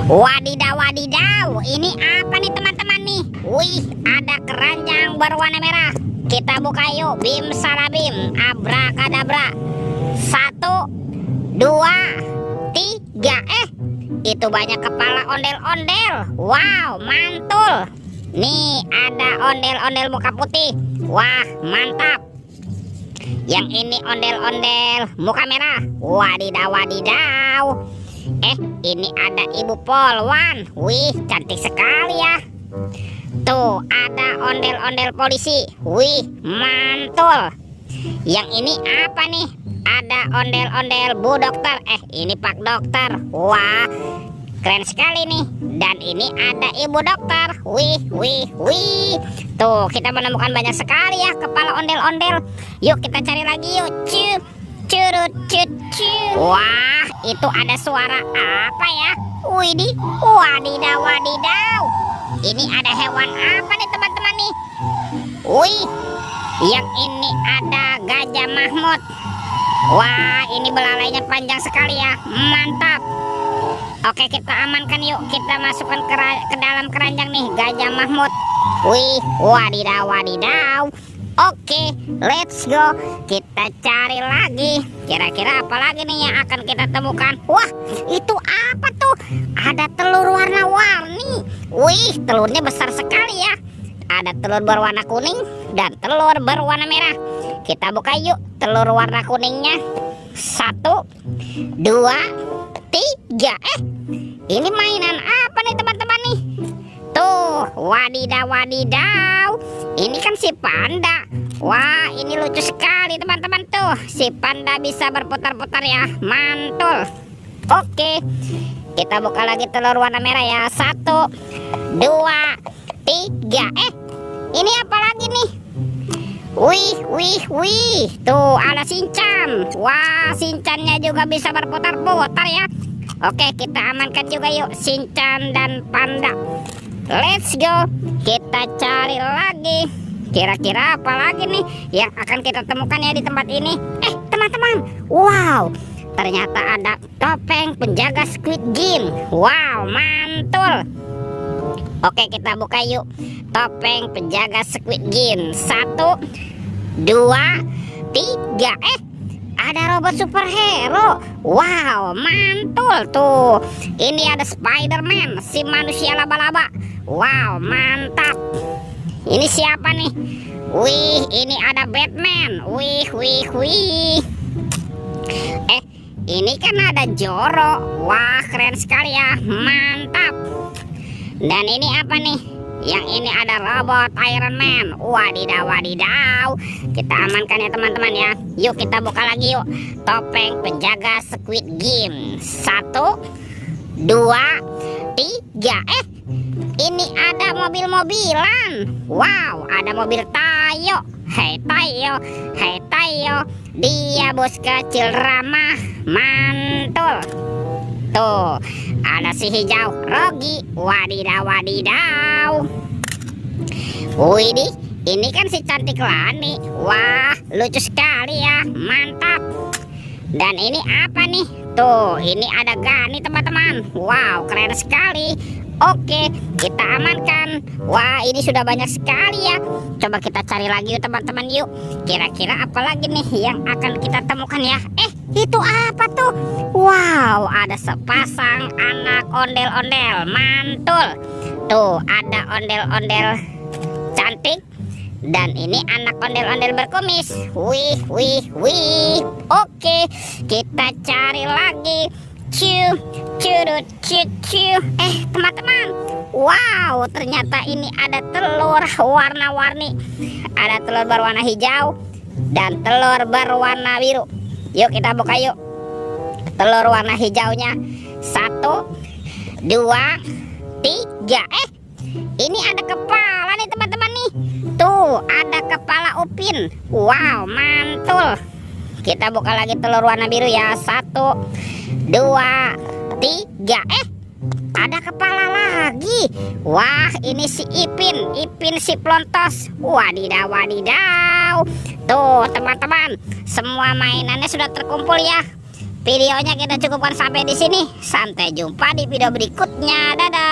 Wadidaw, wadidaw. Ini apa nih teman-teman nih? Wih, ada keranjang berwarna merah. Kita buka yuk. Bim sarabim, abrakadabra. 1, 2, 3. Itu banyak kepala ondel-ondel. Wow, mantul. Nih ada ondel-ondel muka putih. Wah, mantap. Yang ini ondel-ondel muka merah. Wadidaw, wadidaw. Ini ada Ibu Polwan. Wih, cantik sekali ya. Tuh, ada ondel-ondel polisi. Wih, mantul. Yang ini apa nih? Ada ondel-ondel Bu Dokter. Ini Pak Dokter. Wah, keren sekali nih. Dan ini ada Ibu Dokter. Wih, wih, wih. Tuh, kita menemukan banyak sekali ya kepala ondel-ondel. Yuk kita cari lagi yuk. Cup, curut, cut, cup. Wah, itu ada suara apa ya? Widih, wadidaw, wadidaw. Ini ada hewan apa nih teman-teman nih? Wih, yang ini ada Gajah Mahmud. Wah, ini belalainya panjang sekali ya. Mantap. Oke, kita amankan yuk. Kita masukkan ke dalam keranjang nih Gajah Mahmud. Wih, wadidaw, wadidaw. Oke, let's go. Kita cari lagi. Kira-kira apa lagi nih yang akan kita temukan? Wah, itu apa tuh? Ada telur warna-warni. Wih, telurnya besar sekali ya. Ada telur berwarna kuning dan telur berwarna merah. Kita buka yuk telur warna kuningnya. 1, 2, 3. Ini mainan apa nih teman-teman nih? Tuh, wadidaw, wadidaw. Ini kan si panda. Wah, ini lucu sekali teman-teman tuh. Si panda bisa berputar-putar ya. Mantul. Oke, kita buka lagi telur warna merah ya. 1, 2, 3. Ini apa lagi nih? Wih, wih, wih. Tuh, ada Shinchan. Wah, Shinchannya juga bisa berputar-putar ya. Oke, kita amankan juga yuk Shinchan dan panda. Let's go. Kita cari lagi. Kira-kira apa lagi nih yang akan kita temukan ya di tempat ini? Teman-teman. Wow, ternyata ada topeng penjaga Squid Game. Wow, mantul. Oke, kita buka yuk topeng penjaga Squid Game. 1, 2, 3. Ada robot superhero. Wow, mantul tuh. Ini ada Spider-Man, si manusia laba-laba. Wow, mantap. Ini siapa nih? Wih, ini ada Batman. Wih, wih, wih. Ini kan ada Zoro. Wah, keren sekali ya. Mantap. Dan ini apa nih? Yang ini ada robot Iron Man. Wadidaw, wadidaw. Kita amankan ya teman-teman ya. Yuk kita buka lagi yuk topeng penjaga Squid Game. 1, 2, 3. Ini ada mobil-mobilan. Wow, ada mobil Tayo. Hei Tayo, hei Tayo. Dia bos kecil ramah. Mantul. Tuh, ada si hijau Rogi. Wadidaw, wadidaw. Widih, ini kan si cantik Lani. Wah, lucu sekali ya. Mantap. Dan ini apa nih? Tuh, ini ada Gani teman-teman. Wow, keren sekali. Oke, kita amankan. Wah, ini sudah banyak sekali ya. Coba kita cari lagi yuk teman-teman yuk. Kira-kira apa lagi nih yang akan kita temukan ya? Itu apa tuh? Wow, ada sepasang anak ondel-ondel. Mantul. Tuh, ada ondel-ondel cantik. Dan ini anak ondel-ondel berkumis. Wih, wih, wih. Oke, kita cari lagi. Ciu, curut, ciu, ciu. Teman-teman. Wow, ternyata ini ada telur warna-warni. Ada telur berwarna hijau dan telur berwarna biru. Yuk kita buka yuk telur warna hijaunya. 1, 2, 3. Ini ada kepala nih teman-teman nih. Tuh, ada kepala Upin. Wow, mantul. Kita buka lagi telur warna biru ya. 1, 2, 3. Ada kepala lagi. Wah, ini si Ipin. Ipin si Plontos. Wadidaw, wadidaw. Tuh teman-teman, semua mainannya sudah terkumpul ya. videonya kita cukupkan sampai di sini. Sampai jumpa di video berikutnya. Dadah.